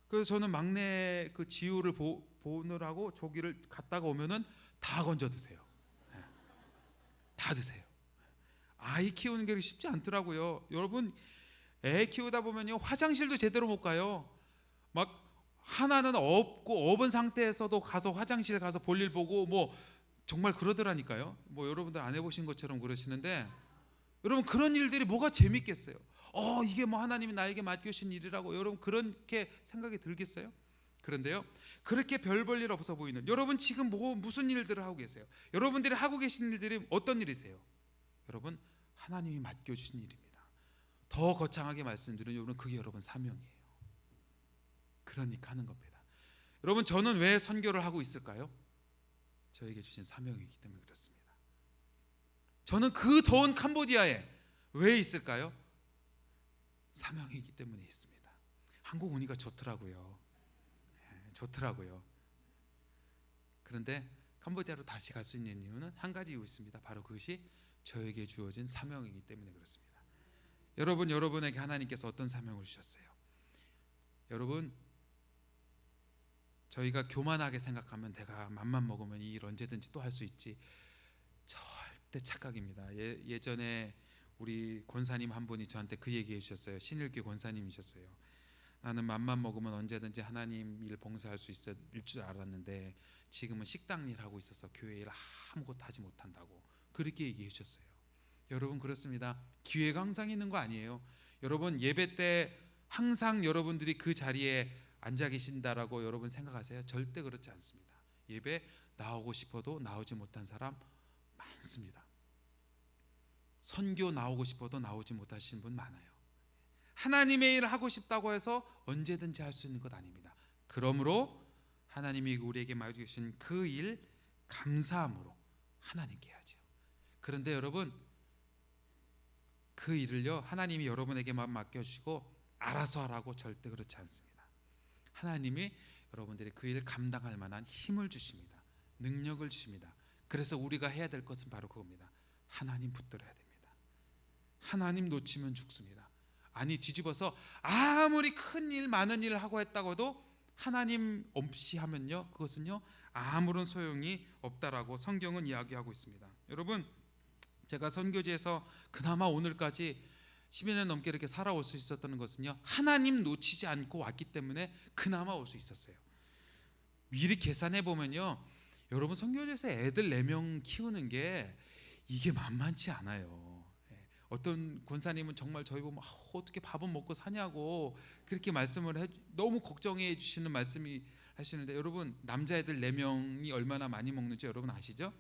그래서 저는 막내 그 지우를 보느라고 조기를 갔다가 오면은 다 건져 드세요. 다 드세요. 아이 키우는 게 쉽지 않더라고요. 여러분, 애 키우다 보면요, 화장실도 제대로 못 가요. 막 하나는 업은 상태에서도 가서 화장실 가서 볼일 보고 정말 그러더라니까요. 여러분들 안 해보신 것처럼 그러시는데, 여러분 그런 일들이 뭐가 재밌겠어요? 이게 하나님이 나에게 맡겨주신 일이라고 여러분 그렇게 생각이 들겠어요? 그런데요, 그렇게 별 볼 일 없어 보이는, 여러분 지금 무슨 일들을 하고 계세요? 여러분들이 하고 계신 일들이 어떤 일이세요? 여러분, 하나님이 맡겨주신 일입니다. 더 거창하게 말씀드리면, 여러분 그게 여러분 사명이에요. 그러니까 하는 겁니다. 여러분, 저는 왜 선교를 하고 있을까요? 저에게 주신 사명이기 때문에 그렇습니다. 저는 그 더운 캄보디아에 왜 있을까요? 사명이기 때문에 있습니다. 한국 오니까 좋더라고요. 좋더라고요. 그런데 캄보디아로 다시 갈 수 있는 이유는 한 가지 이유 있습니다. 바로 그것이 저에게 주어진 사명이기 때문에 그렇습니다. 여러분에게 하나님께서 어떤 사명을 주셨어요? 여러분, 저희가 교만하게 생각하면, 내가 맘만 먹으면 이 일 언제든지 또 할 수 있지, 절대 착각입니다. 예전에 우리 권사님 한 분이 저한테 그 얘기해 주셨어요. 신일교 권사님이셨어요. 나는 맘만 먹으면 언제든지 하나님 일 봉사할 수 있을 줄 알았는데, 지금은 식당 일 하고 있어서 교회 일 아무것도 하지 못한다고 그렇게 얘기해 주셨어요. 여러분, 그렇습니다. 기회가 항상 있는 거 아니에요. 여러분, 예배 때 항상 여러분들이 그 자리에 앉아 계신다라고 여러분 생각하세요? 절대 그렇지 않습니다. 예배 나오고 싶어도 나오지 못한 사람 많습니다. 선교 나오고 싶어도 나오지 못하시는 분 많아요. 하나님의 일을 하고 싶다고 해서 언제든지 할 수 있는 것 아닙니다. 그러므로 하나님이 우리에게 맡겨주신 그 일 감사함으로 하나님께 해야죠. 그런데 여러분, 그 일을요, 하나님이 여러분에게만 맡겨주시고 알아서 하라고 절대 그렇지 않습니다. 하나님이 여러분들이 그 일을 감당할 만한 힘을 주십니다. 능력을 주십니다. 그래서 우리가 해야 될 것은 바로 그겁니다. 하나님 붙들어야 됩니다. 하나님 놓치면 죽습니다. 아니, 뒤집어서 아무리 큰 일, 많은 일을 하고 했다고 해도 하나님 없이 하면요, 그것은요 아무런 소용이 없다라고 성경은 이야기하고 있습니다. 여러분, 제가 선교지에서 그나마 오늘까지 10여 년 넘게 이렇게 살아올 수 있었던 것은요, 하나님 놓치지 않고 왔기 때문에 그나마 올 수 있었어요. 미리 계산해 보면요, 여러분 선교지에서 애들 4명 키우는 게 이게 만만치 않아요. 어떤 권사님은 정말 저희 보면 어떻게 밥은 먹고 사냐고 그렇게 말씀을 너무 걱정해 주시는 말씀이 하시는데, 여러분 남자애들 4명이 얼마나 많이 먹는지 여러분 아시죠?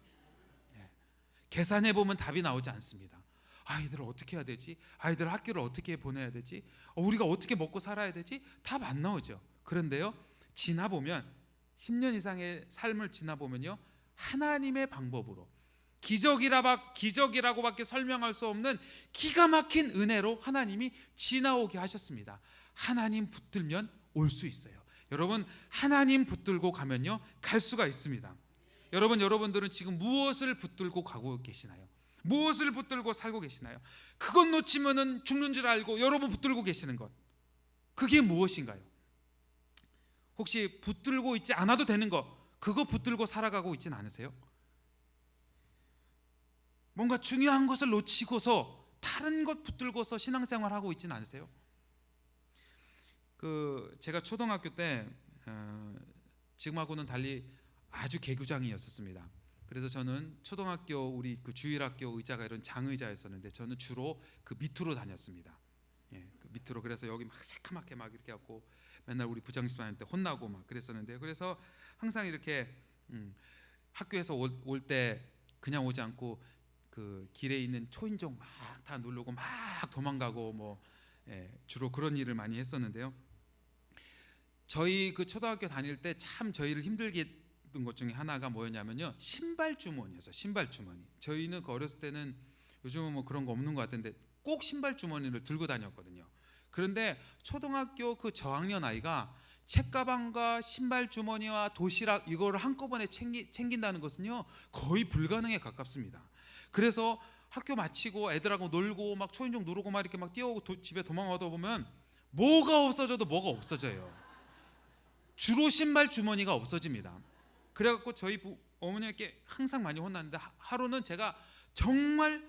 계산해 보면 답이 나오지 않습니다. 아이들을 어떻게 해야 되지? 아이들 학교를 어떻게 보내야 되지? 우리가 어떻게 먹고 살아야 되지? 답 안 나오죠. 그런데요, 지나보면 10년 이상의 삶을 지나보면요, 하나님의 방법으로 기적이라고밖에 설명할 수 없는 기가 막힌 은혜로 하나님이 지나오게 하셨습니다. 하나님 붙들면 올 수 있어요. 여러분, 하나님 붙들고 가면요 갈 수가 있습니다. 여러분들은 지금 무엇을 붙들고 가고 계시나요? 무엇을 붙들고 살고 계시나요? 그것 놓치면은 죽는 줄 알고 여러분 붙들고 계시는 것, 그게 무엇인가요? 혹시 붙들고 있지 않아도 되는 것, 그거 붙들고 살아가고 있지는 않으세요? 뭔가 중요한 것을 놓치고서 다른 것 붙들고서 신앙생활하고 있지는 않으세요? 제가 초등학교 때 지금하고는 달리 아주 개구장이었습니다. 그래서 저는 초등학교 우리 그 주일학교 의자가 이런 장의자였었는데 저는 주로 그 밑으로 다녔습니다. 예, 그 밑으로. 그래서 여기 막 새카맣게 막 이렇게 갖고 맨날 우리 부장님 다닐 때 혼나고 막 그랬었는데요. 그래서 항상 이렇게 학교에서 올 때 그냥 오지 않고 그 길에 있는 초인종 막 다 누르고 막 도망가고 뭐 주로 그런 일을 많이 했었는데요. 저희 그 초등학교 다닐 때 참 저희를 힘들게 했던 것 중에 하나가 뭐였냐면요, 신발 주머니였어요. 신발 주머니. 저희는 그 어렸을 때는 요즘은 뭐 그런 거 없는 것 같은데 꼭 신발 주머니를 들고 다녔거든요. 그런데 초등학교 그 저학년 아이가 책가방과 신발 주머니와 도시락 이거를 한꺼번에 챙긴다는 것은요 거의 불가능에 가깝습니다. 그래서 학교 마치고 애들하고 놀고 막 초인종 누르고 막 이렇게 막 뛰어오고 집에 도망가다 보면 뭐가 없어져도 뭐가 없어져요. 주로 신발 주머니가 없어집니다. 그래갖고 저희 어머니께 항상 많이 혼났는데 하루는 제가 정말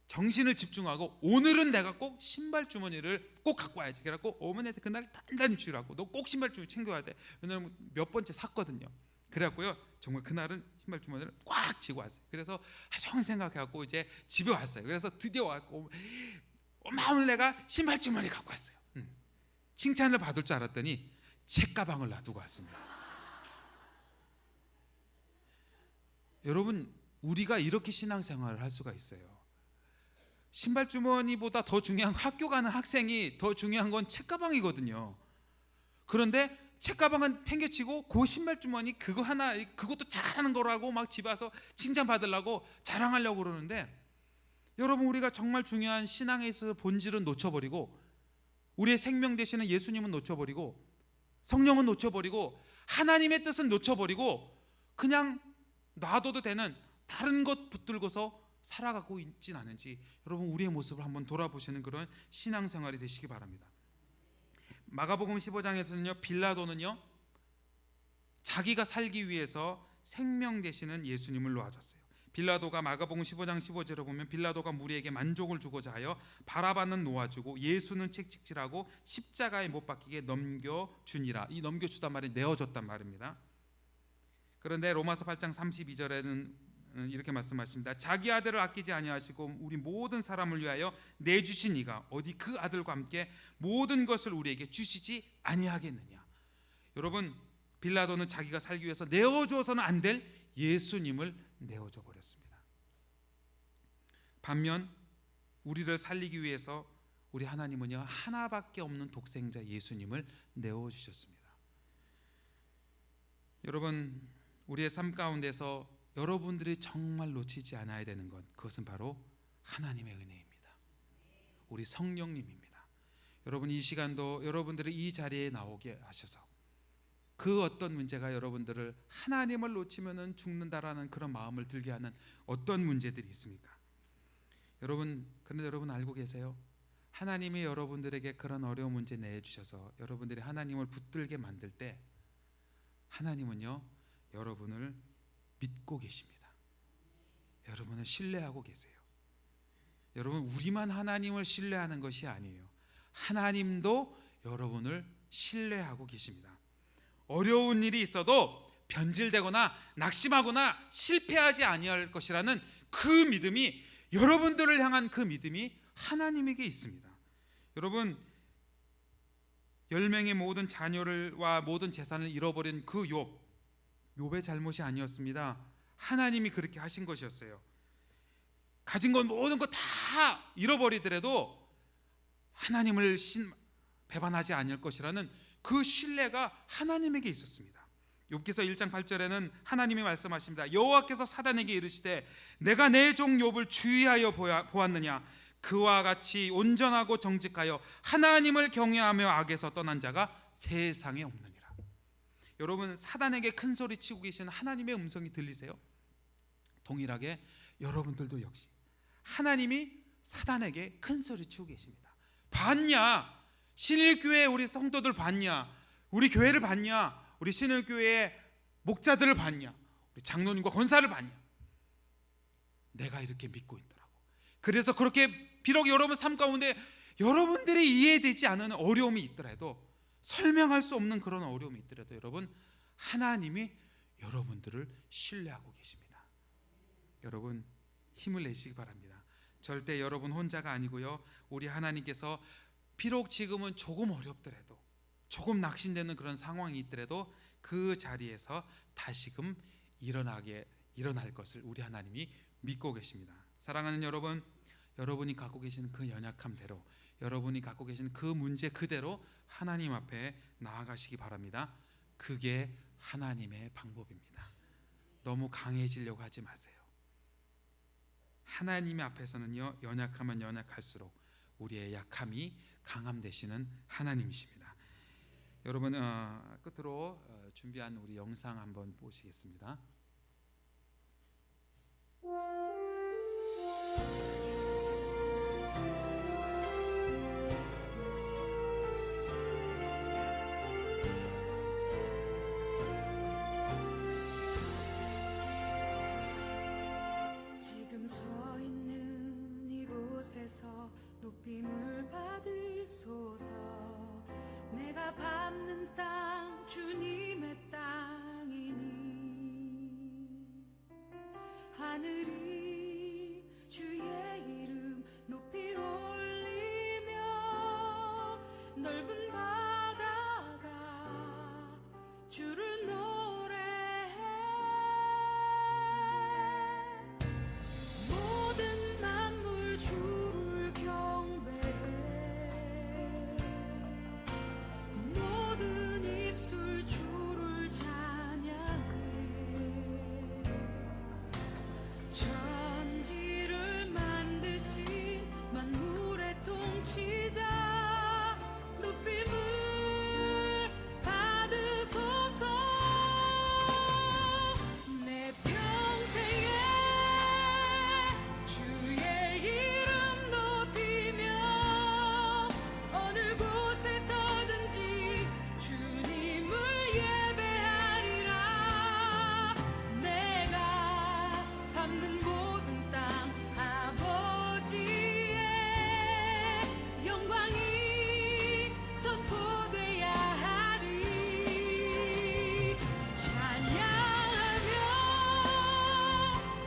정신을 집중하고 오늘은 내가 꼭 신발 주머니를 꼭 갖고 와야지. 그래갖고 어머니한테 그날 단단히 주라고, 너 꼭 신발 주머니 챙겨와야 돼. 왜냐면 몇 번째 샀거든요. 그래갖고요 정말 그날은 신발 주머니를 꽉 쥐고 왔어요. 그래서 하루 생각해갖고 이제 집에 왔어요. 그래서 드디어 왔고 엄마 오늘 내가 신발 주머니 갖고 왔어요. 칭찬을 받을 줄 알았더니 책가방을 놔두고 왔습니다. 여러분, 우리가 이렇게 신앙생활을 할 수가 있어요. 신발 주머니보다 더 중요한, 학교 가는 학생이 더 중요한 건 책가방이거든요. 그런데 책가방은 팽개치고 그 신발 주머니 그거 하나, 그것도 잘하는 거라고 막 집에 와서 칭찬 받으려고 자랑하려고 그러는데, 여러분, 우리가 정말 중요한 신앙에 있어서 본질은 놓쳐버리고 우리의 생명 되시는 예수님은 놓쳐버리고 성령은 놓쳐버리고 하나님의 뜻은 놓쳐버리고 그냥 놔둬도 되는 다른 것 붙들고서 살아가고 있진 않은지 여러분 우리의 모습을 한번 돌아보시는 그런 신앙생활이 되시기 바랍니다. 마가복음 15장에서는요 빌라도는요 자기가 살기 위해서 생명 되시는 예수님을 놓아줬어요. 빌라도가 마가복음 15장 15절에 보면 빌라도가 무리에게 만족을 주고자 하여 바라바는 놓아주고 예수는 채찍질하고 십자가에 못 박히게 넘겨주니라. 이 넘겨주단 말이 내어줬단 말입니다. 그런데 로마서 8장 32절에는 이렇게 말씀하십니다. 자기 아들을 아끼지 아니하시고 우리 모든 사람을 위하여 내주신 이가 어디 그 아들과 함께 모든 것을 우리에게 주시지 아니하겠느냐. 여러분, 빌라도는 자기가 살기 위해서 내어줘서는 안 될 예수님을 내어줘 버렸습니다. 반면 우리를 살리기 위해서 우리 하나님은요 하나밖에 없는 독생자 예수님을 내어주셨습니다. 여러분, 우리의 삶 가운데서 여러분들이 정말 놓치지 않아야 되는 것, 그것은 바로 하나님의 은혜입니다. 우리 성령님입니다. 여러분, 이 시간도 여러분들이 이 자리에 나오게 하셔서 그 어떤 문제가 여러분들을 하나님을 놓치면 죽는다라는 그런 마음을 들게 하는 어떤 문제들이 있습니까? 여러분, 그런데 여러분 알고 계세요? 하나님이 여러분들에게 그런 어려운 문제 내주셔서 여러분들이 하나님을 붙들게 만들 때 하나님은요 여러분을 믿고 계십니다. 여러분을 신뢰하고 계세요. 여러분, 우리만 하나님을 신뢰하는 것이 아니에요. 하나님도 여러분을 신뢰하고 계십니다. 어려운 일이 있어도 변질되거나 낙심하거나 실패하지 아니할 것이라는 그 믿음이, 여러분들을 향한 그 믿음이 하나님에게 있습니다. 여러분, 10명의 모든 자녀와 모든 재산을 잃어버린 그 욥의 잘못이 아니었습니다. 하나님이 그렇게 하신 것이었어요. 가진 건 모든 거 다 잃어버리더라도 하나님을 배반하지 않을 것이라는 그 신뢰가 하나님에게 있었습니다. 욥기서 1장 8절에는 하나님이 말씀하십니다. 여호와께서 사단에게 이르시되 내가 내 종 욥을 주의하여 보았느냐. 그와 같이 온전하고 정직하여 하나님을 경외하며 악에서 떠난 자가 세상에 없느니라. 여러분, 사단에게 큰 소리 치고 계신 하나님의 음성이 들리세요? 동일하게 여러분들도 역시 하나님이 사단에게 큰 소리 치고 계십니다. 봤냐? 신일교회 우리 성도들 봤냐? 우리 교회를 봤냐? 우리 신일교회 목자들을 봤냐? 우리 장로님과 권사를 봤냐? 내가 이렇게 믿고 있더라고. 그래서 그렇게 비록 여러분 삶 가운데 여러분들이 이해되지 않는 어려움이 있더라도 설명할 수 없는 그런 어려움이 있더라도 여러분, 하나님이 여러분들을 신뢰하고 계십니다. 여러분, 힘을 내시기 바랍니다. 절대 여러분 혼자가 아니고요, 우리 하나님께서 비록 지금은 조금 어렵더라도, 조금 낙심되는 그런 상황이 있더라도 그 자리에서 다시금 일어날 것을 우리 하나님이 믿고 계십니다. 사랑하는 여러분, 여러분이 갖고 계시는 그 연약함대로, 여러분이 갖고 계시는 그 문제 그대로 하나님 앞에 나아가시기 바랍니다. 그게 하나님의 방법입니다. 너무 강해지려고 하지 마세요. 하나님 앞에서는요, 연약하면 연약할수록 우리의 약함이 강함 되시는 하나님이십니다. 여러분, 끝으로 준비한 우리 영상 한번 보시겠습니다. 지금 서 있는 이곳에서 높임을 받으소서. 내가 밟는 땅 주님의 땅이니 하늘이 주의 이름 높이 올리며 넓은 바다가 주를 노래해. 모든 만물 주를 경배해. 모든 입술 주를 찬양해. 천지를 만드신 만물의 통치자 높임을 받으소서. 내 평생에 주의 이름 높이며 어느 곳에서든지 주님을 예배하리라. 내가 밟는 모든 땅 아버지의 영광이 선포돼야 하리. 찬양하며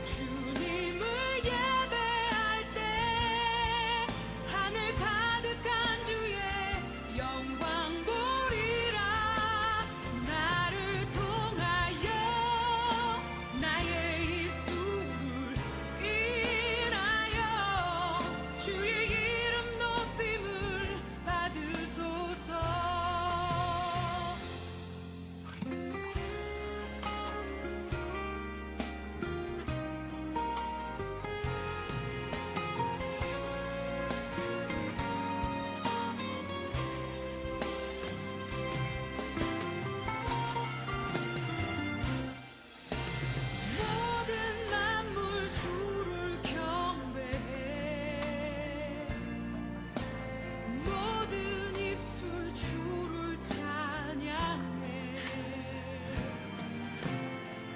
주님을 예배할 때 하늘 가득한 주의 영광 보리라. 나를 통하여 나의 입술을 인하여 주의 이름 높임을 받으소서. 모든 만물 주를 경배해. 모든 입술 주를 찬양해.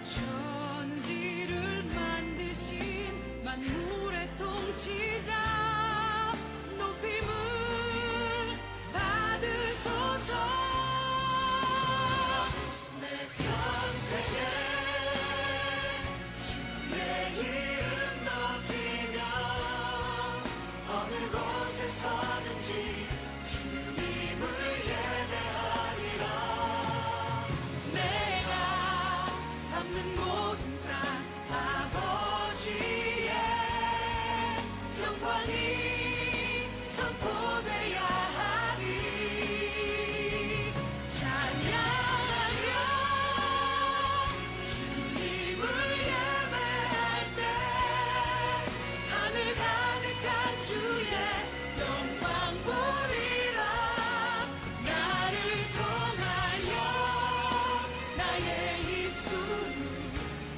천지를 만드신 만물의 통치자 높임을 받으소서. 내 평생에 주의 이름 높이며 어느 곳에서든지 주님을 예배하리라. 내가 밟는 모든 땅 아버지의 영광이 선포돼야 하리. 찬양하며 주님을 예배할 때 하늘 가득한 주의 영광 보리라. 나를 통하여 나의 입술을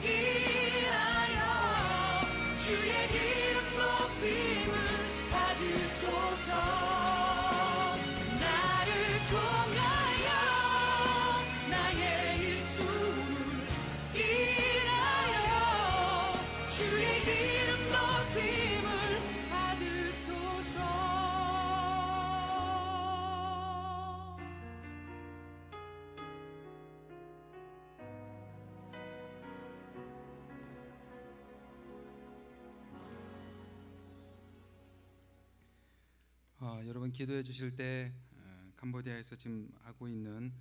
인하여 주의 이름 높임을 받으소서. 나를 통하여 나의 입술을 인하여 주의 이름 높임을 받으소서. 여러분 기도해 주실 때 캄보디아에서 지금 하고 있는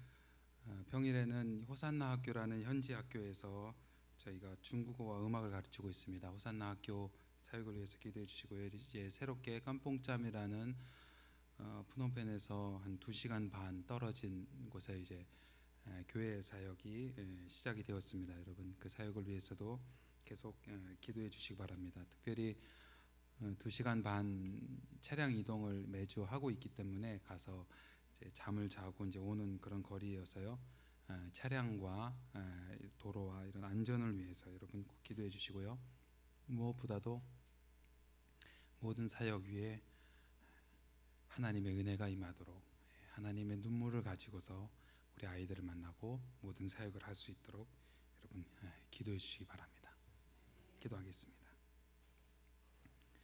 평일에는 호산나 학교라는 현지 학교에서 저희가 중국어와 음악을 가르치고 있습니다. 호산나 학교 사역을 위해서 기도해 주시고요. 이제 새롭게 깜뽕짬이라는 프놈펜에서 한 2시간 반 떨어진 곳에 이제 교회 사역이 시작이 되었습니다. 여러분 그 사역을 위해서도 계속 기도해 주시기 바랍니다. 특별히 2시간 반 차량 이동을 매주 하고 있기 때문에 가서 이제 잠을 자고 이제 오는 그런 거리여서요. 차량과 도로와 이런 안전을 위해서 여러분 꼭 기도해 주시고요. 무엇보다도 모든 사역 위에 하나님의 은혜가 임하도록 하나님의 눈물을 가지고서 우리 아이들을 만나고 모든 사역을 할 수 있도록 여러분 기도해 주시기 바랍니다. 기도하겠습니다.